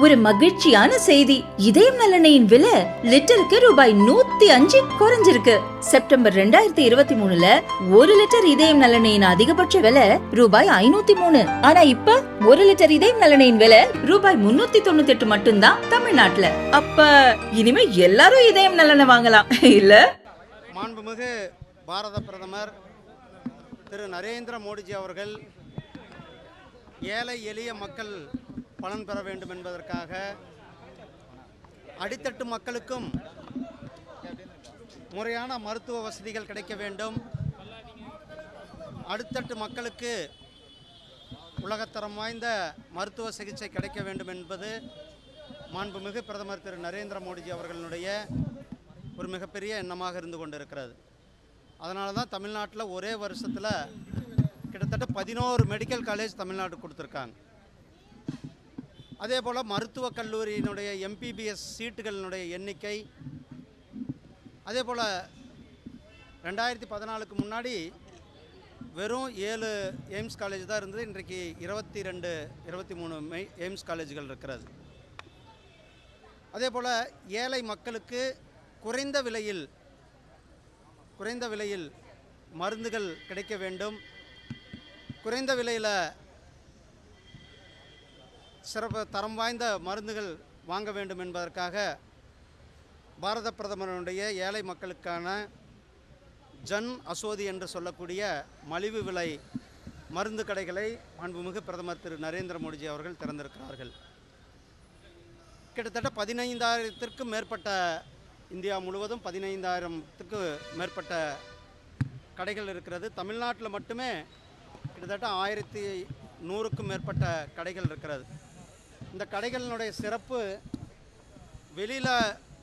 ஒரு மகிழ்ச்சியான செய்தி. இதயம் நல்லெண்ணெயின் விலை லிட்டருக்கு ரூபாய் 105 குறைஞ்சிருக்கு. செப்டம்பர் 2023ல 1 லிட்டர் இதயம் நல்லெண்ணெயின் அதிகபட்ச விலை ரூபாய் 503. ஆனா இப்ப 1 லிட்டர் இதயம் நல்லெண்ணெயின் விலை ரூபாய் 398 மட்டும்தான் தமிழ்நாட்டுல. அப்ப இனிமே எல்லாரும் இதயம் நல்லெண்ணெய் வாங்கலாம் இல்ல? மாண்புமிகு பாரத பிரதமர் திரு நரேந்திர மோடிஜி அவர்கள் ஏழை எளிய மக்கள் பலன் பெற வேண்டும் என்பதற்காக அடித்தட்டு மக்களுக்கும் முறையான மருத்துவ வசதிகள் கிடைக்க வேண்டும், அடித்தட்டு மக்களுக்கு உலகத்தரம் வாய்ந்த மருத்துவ சிகிச்சை கிடைக்க வேண்டும் என்பது மாண்புமிகு பிரதமர் திரு நரேந்திர மோடிஜி அவர்களுடைய ஒரு மிகப்பெரிய எண்ணமாக இருந்து கொண்டிருக்கிறது. அதனால தான் தமிழ்நாட்டில் ஒரே வருஷத்தில் கிட்டத்தட்ட 11 மெடிக்கல் காலேஜ் தமிழ்நாடு கொடுத்துருக்காங்க. அதே போல் மருத்துவக் கல்லூரியினுடைய எம்பிபிஎஸ் சீட்டுகளினுடைய எண்ணிக்கை, அதே போல் 2014க்கு முன்னாடி வெறும் 7 எய்ம்ஸ் காலேஜ் தான் இருந்தது. இன்றைக்கு 22 23 எய்ம்ஸ் காலேஜுகள் இருக்கிறது. அதே போல் ஏழை மக்களுக்கு குறைந்த விலையில் மருந்துகள் கிடைக்க வேண்டும், குறைந்த விலையில் சிறப்பு தரம் வாய்ந்த மருந்துகள் வாங்க வேண்டும் என்பதற்காக பாரத பிரதமருடைய ஏழை மக்களுக்கான ஜன் அசோதி என்று சொல்லக்கூடிய மலிவு விலை மருந்து கடைகளை மாண்புமிகு பிரதமர் திரு நரேந்திர மோடிஜி அவர்கள் திறந்திருக்கிறார்கள். கிட்டத்தட்ட 15,000த்திற்கும் மேற்பட்ட, இந்தியா முழுவதும் 15,000த்துக்கு மேற்பட்ட கடைகள் இருக்கிறது. தமிழ்நாட்டில் மட்டுமே கிட்டத்தட்ட 1,100க்கும் மேற்பட்ட கடைகள் இருக்கிறது. இந்த கடைகளினுடைய சிறப்பு, வெளியில்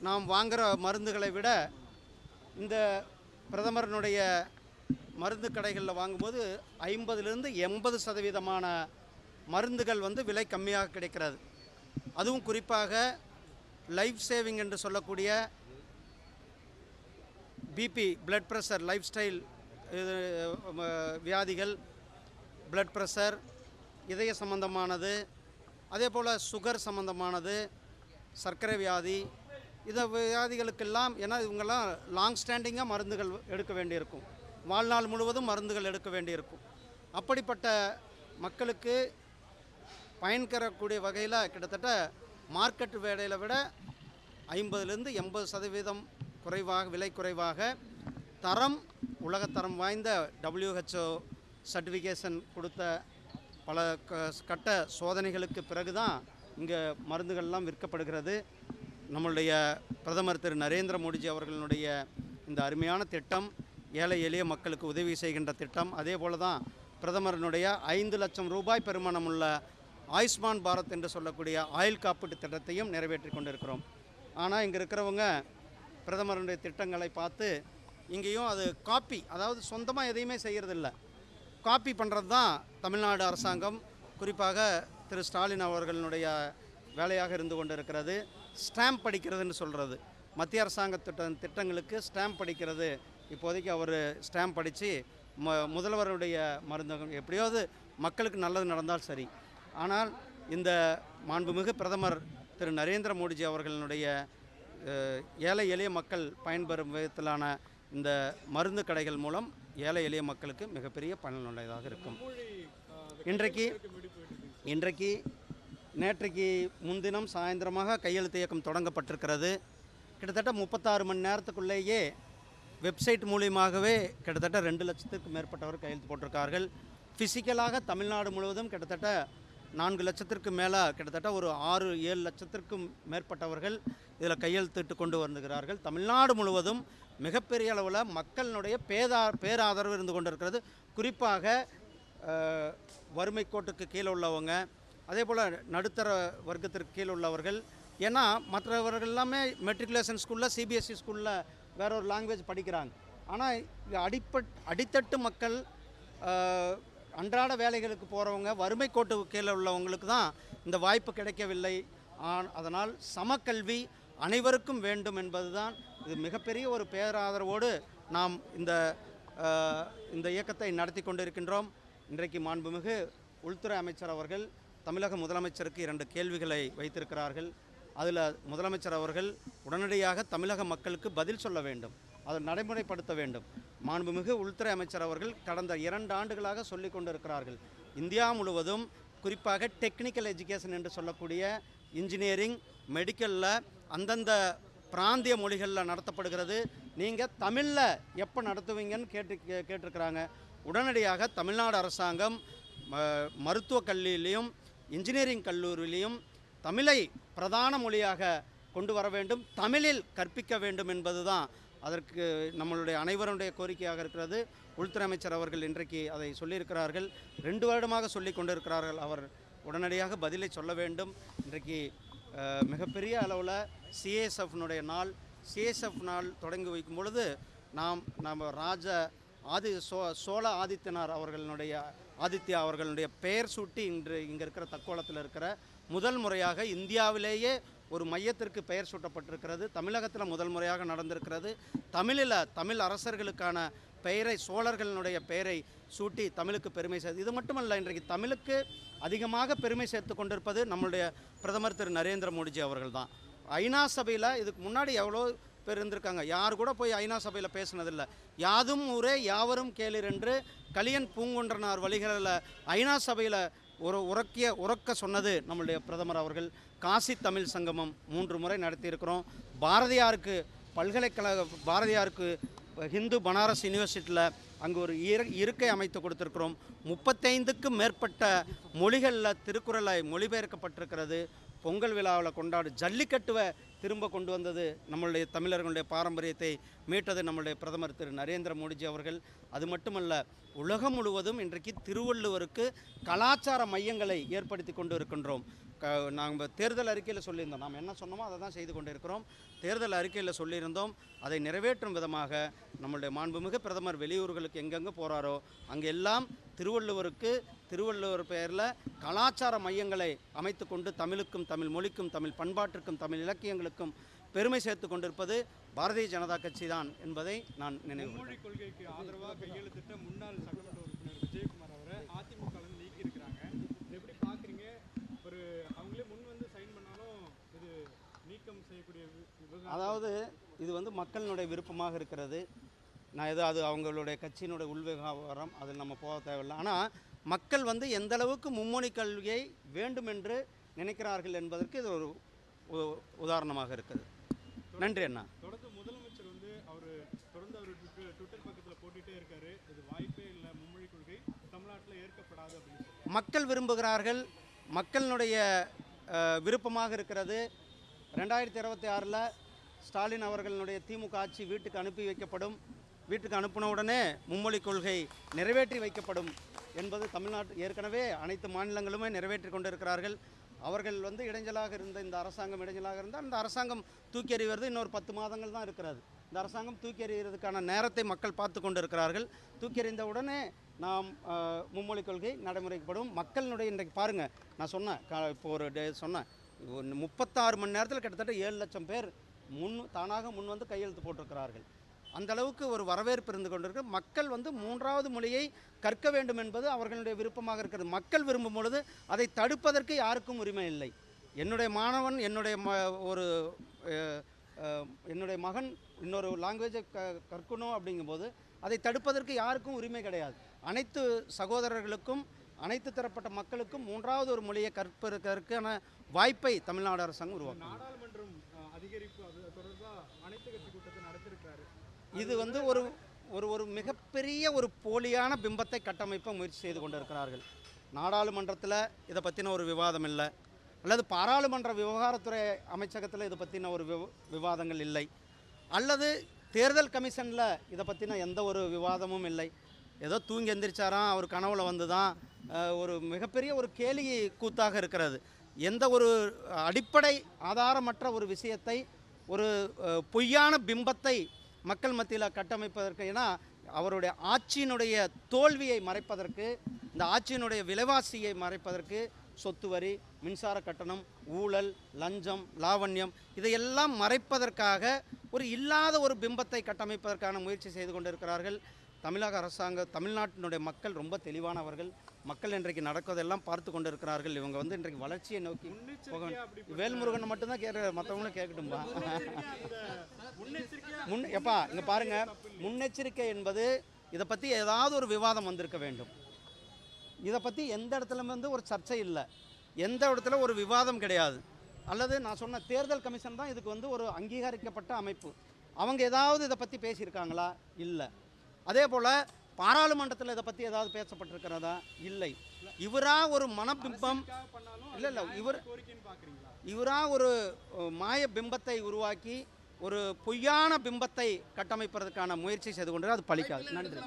நாம் வாங்குகிற மருந்துகளை விட இந்த பிரதமரனுடைய மருந்து கடைகளில் வாங்கும்போது 50லிருந்து 80% மருந்துகள் விலை கம்மியாக கிடைக்கிறது. அதுவும் குறிப்பாக லைஃப் சேவிங் என்று சொல்லக்கூடிய BP, blood pressure, lifestyle வியாதிகள், பிளட் ப்ரெஷர், இதய சம்பந்தமானது, அதே போல் சுகர் சம்பந்தமானது, சர்க்கரை வியாதி, இந்த வியாதிகளுக்கெல்லாம், ஏன்னா இவங்கெல்லாம் லாங் ஸ்டாண்டிங்காக மருந்துகள் எடுக்க வேண்டியிருக்கும், வாழ்நாள் முழுவதும் மருந்துகள் எடுக்க வேண்டியிருக்கும். அப்படிப்பட்ட மக்களுக்கு பயன்கரக்கூடிய வகையில் கிட்டத்தட்ட மார்க்கெட் வேலையில் விட 50லிருந்து 80% குறைவாக, விலை குறைவாக, தரம் உலகத்தரம் வாய்ந்த WHO சர்டிஃபிகேஷன் கொடுத்த பல கட்ட சோதனைகளுக்கு பிறகு தான் இங்கே மருந்துகள்லாம் விற்கப்படுகிறது. நம்மளுடைய பிரதமர் திரு நரேந்திர மோடிஜி அவர்களுடைய இந்த அருமையான திட்டம் ஏழை எளிய மக்களுக்கு உதவி செய்கின்ற திட்டம். அதே போல் தான் பிரதமரனுடைய 5 லட்சம் ரூபாய் பெருமானமுள்ள ஆயுஷ்மான் பாரத் என்று சொல்லக்கூடிய ஆயுள் காப்பீட்டு திட்டத்தையும் நிறைவேற்றி கொண்டிருக்கிறோம். ஆனால் இங்கே இருக்கிறவங்க பிரதமருடைய திட்டங்களை பார்த்து இங்கேயும் அது காப்பி, அதாவது சொந்தமாக எதையுமே செய்கிறதில்ல, காப்பி பண்ணுறது தான் தமிழ்நாடு அரசாங்கம், குறிப்பாக திரு ஸ்டாலின் அவர்களுடைய வேலையாக இருந்து கொண்டிருக்கிறது. ஸ்டாம்ப் படிக்கிறதுன்னு சொல்கிறது, மத்திய அரசாங்க திட்டங்களுக்கு ஸ்டாம்ப் படிக்கிறது. இப்போதைக்கு அவர் ஸ்டாம்ப் படித்து முதல்வருடைய மருந்தகம் எப்படியாவது மக்களுக்கு நல்லது நடந்தால் சரி. ஆனால் இந்த மாண்புமிகு பிரதமர் திரு நரேந்திர மோடிஜி அவர்களுடைய ஏழை எளிய மக்கள் பயன்பெறும் விதத்திலான இந்த மருந்து கடைகள் மூலம் ஏழை எளிய மக்களுக்கு மிகப்பெரிய பயனுள்ளதாக இருக்கும். நேற்றைக்கு முன்தினம் சாயந்தரமாக கையெழுத்து இயக்கம் தொடங்கப்பட்டிருக்கிறது. கிட்டத்தட்ட 36 மணி நேரத்துக்குள்ளேயே வெப்சைட் மூலியமாகவே கிட்டத்தட்ட 2 லட்சத்துக்கு மேற்பட்டவர் கையெழுத்து போட்டிருக்கார்கள். ஃபிசிக்கலாக தமிழ்நாடு முழுவதும் கிட்டத்தட்ட 4 லட்சத்திற்கு மேலே, கிட்டத்தட்ட ஒரு 6-7 லட்சத்திற்கும் மேற்பட்டவர்கள் இதில் கையெழுத்திட்டு கொண்டு வந்துகிறார்கள். தமிழ்நாடு முழுவதும் மிகப்பெரிய அளவில் மக்களினுடைய பேராதரவு இருந்து கொண்டிருக்கிறது. குறிப்பாக வறுமை கோட்டுக்கு கீழே உள்ளவங்க, அதே போல் நடுத்தர வர்க்கத்திற்கு கீழே உள்ளவர்கள். ஏன்னா மற்றவர்கள் எல்லாமே மெட்ரிகுலேஷன் ஸ்கூலில், சிபிஎஸ்சி ஸ்கூலில் வேற ஒரு லாங்குவேஜ் படிக்கிறாங்க. ஆனால் அடித்தட்டு மக்கள், அன்றாட வேலைகளுக்கு போகிறவங்க, வறுமை கோட்டுக்கு கீழே உள்ளவங்களுக்கு தான் இந்த வாய்ப்பு கிடைக்கவில்லை. அதனால் சமக்கல்வி அனைவருக்கும் வேண்டும் என்பது தான் இது மிகப்பெரிய ஒரு பேராதரவோடு நாம் இந்த இயக்கத்தை நடத்தி கொண்டிருக்கின்றோம். இன்றைக்கு மாண்புமிகு உள்துறை அமைச்சர் அவர்கள் தமிழக முதலமைச்சருக்கு 2 கேள்விகளை வைத்திருக்கிறார்கள். அதில் முதலமைச்சர் அவர்கள் உடனடியாக தமிழக மக்களுக்கு பதில் சொல்ல வேண்டும், அதை நடைமுறைப்படுத்த வேண்டும். மாண்புமிகு உள்துறை அமைச்சர் அவர்கள் கடந்த 2 ஆண்டுகளாக சொல்லிக் கொண்டிருக்கிறார்கள், இந்தியா முழுவதும் குறிப்பாக டெக்னிக்கல் எஜுகேஷன் என்று சொல்லக்கூடிய இன்ஜினியரிங், மெடிக்கலில் அந்தந்த பிராந்திய மொழிகளில் நடத்தப்படுகிறது, நீங்கள் தமிழில் எப்போ நடத்துவீங்கன்னு கேட்டிருக்கிறாங்க. உடனடியாக தமிழ்நாடு அரசாங்கம் மருத்துவக் கல்லூரியிலையும் இன்ஜினியரிங் கல்லூரியிலையும் தமிழை பிரதான மொழியாக கொண்டு வர வேண்டும், தமிழில் கற்பிக்க வேண்டும் என்பது தான் அதற்கு நம்மளுடைய அனைவருடைய கோரிக்கையாக இருக்கிறது. உள்துறை அமைச்சர் அவர்கள் இன்றைக்கு அதை சொல்லியிருக்கிறார்கள், 2 வருடமாக சொல்லி கொண்டிருக்கிறார்கள். அவர் உடனடியாக பதிலை சொல்ல வேண்டும். இன்றைக்கு மிகப்பெரிய அளவில் சிஎஸ்எஃப்னுடைய நாள், சிஎஸ்எஃப் நாள் தொடங்கி வைக்கும் பொழுது நம்ம சோழ ஆதித்யனார் ஆதித்யா அவர்களுடைய பெயர் சூட்டி இங்கே இருக்கிற தக்கோலத்தில் இருக்கிற முதல் முறையாக இந்தியாவிலேயே ஒரு மையத்திற்கு பெயர் சூட்டப்பட்டிருக்கிறது. தமிழகத்தில் முதல் முறையாக நடந்திருக்கிறது. தமிழ் அரசர்களுக்கான பெயரை, சோழர்களுடைய பெயரை சூட்டி தமிழுக்கு பெருமை சேர்த்து, இது மட்டுமல்ல, இன்றைக்கு தமிழுக்கு அதிகமாக பெருமை சேர்த்து கொண்டிருப்பது நம்மளுடைய பிரதமர் திரு நரேந்திர மோடிஜி அவர்கள் தான். ஐநா சபையில் இதுக்கு முன்னாடி எவ்வளோ பேர் இருந்திருக்காங்க, யார் கூட போய் ஐநா சபையில் பேசினதில்லை. யாதும் ஊரே யாவரும் கேளீர் என்று கலியன் பூங்குன்றனார் வழிகளில் ஐநா சபையில் உறக்க சொன்னது நம்மளுடைய பிரதமர் அவர்கள். காசி தமிழ் சங்கமம் 3 முறை நடத்தியிருக்கிறோம். பாரதியாருக்கு ஹிந்து பனாரஸ் யூனிவர்சிட்டியில் அங்கே ஒரு இருக்கை அமைத்து கொடுத்துருக்கிறோம். 35க்கும் மேற்பட்ட மொழிகளில் திருக்குறளை மொழிபெயர்க்கப்பட்டிருக்கிறது. பொங்கல் விழாவில் கொண்டாடு ஜல்லிக்கட்டுவை திரும்ப கொண்டு வந்தது, நம்மளுடைய தமிழர்களுடைய பாரம்பரியத்தை மீட்டது நம்மளுடைய பிரதமர் திரு நரேந்திர மோடிஜி அவர்கள். அது மட்டுமல்ல, உலகம் முழுவதும் இன்றைக்கு திருவள்ளுவருக்கு கலாச்சார மையங்களை ஏற்படுத்தி கொண்டு இருக்கின்றோம். நாங்கள் தேர்தல் அறிக்கையில் சொல்லியிருந்தோம், நாம் என்ன சொன்னோமோ அதை தான் செய்து கொண்டு இருக்கிறோம். தேர்தல் அறிக்கையில் சொல்லியிருந்தோம், அதை நிறைவேற்றும் விதமாக நம்மளுடைய மாண்புமிகு பிரதமர் வெளியூர்களுக்கு எங்கெங்கே போகிறாரோ அங்கெல்லாம் திருவள்ளுவர் பெயரில் கலாச்சார மையங்களை அமைத்து கொண்டு தமிழுக்கும், தமிழ் மொழிக்கும், தமிழ் பண்பாட்டிற்கும், தமிழ் இலக்கியங்களுக்கும் பெருமை சேர்த்து கொண்டிருப்பது பாரதிய ஜனதா கட்சி தான் என்பதை நான் நினைவு. மொழி கொள்கைக்கு ஆதரவாக கையெழுத்திட்ட முன்னாள் சட்டமன்ற உறுப்பினர் விஜயகுமார் அவரை அதிமுக நீக்கி இருக்கிறாங்க. எப்படி பார்க்குறீங்க? அவங்களே முன் வந்து சைன் பண்ணாலும் இது நீக்கம் செய்யக்கூடிய அதாவது இது மக்களினுடைய விருப்பமாக இருக்கிறது. நான் அது அவங்களுடைய கட்சியினுடைய உள்விவகாரம், அதில் நம்ம போக தேவையில்லை. ஆனால் மக்கள் எந்த அளவுக்கு மும்மொழி கல்வியை வேண்டும் என்று நினைக்கிறார்கள் என்பதற்கு இது ஒரு உதாரணமாக இருக்குது. நன்றி அண்ணா. தொடர்ந்து முதலமைச்சர் அவர் ட்விட்டர் பக்கத்தில் போட்டுகிட்டே இருக்காரு, இது வாய்ப்பே இல்லை, மும்மொழி கொள்கை தமிழ்நாட்டில் ஏற்கப்படாது அப்படின்னு மக்கள் விரும்புகிறார்கள், மக்களினுடைய விருப்பமாக இருக்கிறது. 2026 ஸ்டாலின் அவர்களுடைய திமுக ஆட்சி வீட்டுக்கு அனுப்பி வைக்கப்படும். வீட்டுக்கு அனுப்பின உடனே மும்மொழி கொள்கை நிறைவேற்றி வைக்கப்படும் என்பது தமிழ்நாட்டு ஏற்கனவே அனைத்து மாநிலங்களுமே நிறைவேற்றி கொண்டிருக்கிறார்கள். அவர்கள் இடைஞ்சலாக இருந்த இந்த அரசாங்கம் இடைஞ்சலாக இருந்தால் அந்த அரசாங்கம் தூக்கி எறிவது இன்னொரு 10 மாதங்கள் தான் இருக்கிறது. இந்த அரசாங்கம் தூக்கி எறிகிறதுக்கான நேரத்தை மக்கள் பார்த்து கொண்டு இருக்கிறார்கள். தூக்கி எறிந்த உடனே நாம் மும்மொழி கொள்கை நடைமுறைப்படும். மக்களினுடைய இன்றைக்கு பாருங்கள், நான் சொன்னேன், இப்போ சொன்னேன், 36 மணி நேரத்தில் கிட்டத்தட்ட 7 லட்சம் பேர் தானாக முன் வந்து கையெழுத்து போட்டிருக்கிறார்கள். அந்த அளவுக்கு ஒரு வரவேற்பு இருந்து கொண்டிருக்கு. மக்கள் 3வது மொழியை கற்க வேண்டும் என்பது அவர்களுடைய விருப்பமாக இருக்கிறது. மக்கள் விரும்பும் பொழுது அதை தடுப்பதற்கு யாருக்கும் உரிமை இல்லை. என்னுடைய மாணவன், என்னுடைய மகன் இன்னொரு லாங்குவேஜை கற்கணும் அப்படிங்கும்போது அதை தடுப்பதற்கு யாருக்கும் உரிமை கிடையாது. அனைத்து சகோதரர்களுக்கும், அனைத்து தரப்பட்ட மக்களுக்கும் 3வது ஒரு மொழியை கற்பதற்கான வாய்ப்பை தமிழ்நாடு அரசாங்கம் உருவாக்கும். நாடாளுமன்றம் அதிகரிப்பு அது தொடர்பாக அனைத்து கட்சி கூட்டத்தை நடத்திருக்கிறாரு. இது ஒரு மிகப்பெரிய ஒரு போலியான பிம்பத்தை கட்டமைப்ப முயற்சி செய்து கொண்டிருக்கிறார்கள். நாடாளுமன்றத்தில் இதை பற்றின ஒரு விவாதம் இல்லை, அல்லது பாராளுமன்ற விவகாரத்துறை அமைச்சகத்தில் இதை பற்றின ஒரு விவாதங்கள் இல்லை, அல்லது தேர்தல் கமிஷனில் இதை பற்றின எந்த ஒரு விவாதமும் இல்லை. ஏதோ தூங்கி எந்திரிச்சாராம், அவர் கனவுல தான் ஒரு மிகப்பெரிய ஒரு கேலி கூத்தாக இருக்கிறது. எந்த ஒரு அடிப்படை ஆதாரமற்ற ஒரு விஷயத்தை, ஒரு பொய்யான பிம்பத்தை மக்கள் மத்தியில் கட்டமைப்பதற்கு, ஏன்னா அவருடைய ஆட்சியினுடைய தோல்வியை மறைப்பதற்கு, இந்த ஆட்சியினுடைய விலைவாசியை மறைப்பதற்கு, சொத்து வரி, மின்சார கட்டணம், ஊழல், லஞ்சம், லாவண்யம், இதையெல்லாம் மறைப்பதற்காக ஒரு இல்லாத ஒரு பிம்பத்தை கட்டமைப்பதற்கான முயற்சி செய்து கொண்டிருக்கிறார்கள். தமிழக தமிழ்நாட்டினுடைய மக்கள் ரொம்ப தெளிவானவர்கள். மக்கள் இன்றைக்கு நடப்பதெல்லாம் பார்த்து கொண்டு இருக்கிறார்கள். இவங்க வந்து இன்றைக்கு வளர்ச்சியை நோக்கி போக வேல்முருகன் மட்டும்தான் மற்றவங்களும் கேட்கட்டும்பா. எப்பா இங்கே பாருங்கள், முன்னெச்சரிக்கை என்பது இதை பற்றி ஏதாவது ஒரு விவாதம் வந்திருக்க வேண்டும். இதை பற்றி எந்த இடத்துல வந்து ஒரு சர்ச்சை இல்லை, எந்த இடத்துல ஒரு விவாதம் கிடையாது. அல்லது நான் சொன்ன தேர்தல் கமிஷன் தான் இதுக்கு வந்து ஒரு அங்கீகரிக்கப்பட்ட அமைப்பு. அவங்க ஏதாவது இதை பற்றி பேசியிருக்காங்களா? இல்லை. அதே போல் பாராளுமன்றத்தில் இதை பற்றி ஏதாவது பேசப்பட்டிருக்கிறதா? இல்லை. இவராக ஒரு மனபிம்பம் இல்லை இவராக ஒரு மாய பிம்பத்தை உருவாக்கி ஒரு பொய்யான பிம்பத்தை கட்டமைப்பதற்கான முயற்சி செய்து கொண்டு அது பலிக்காது. நன்றி.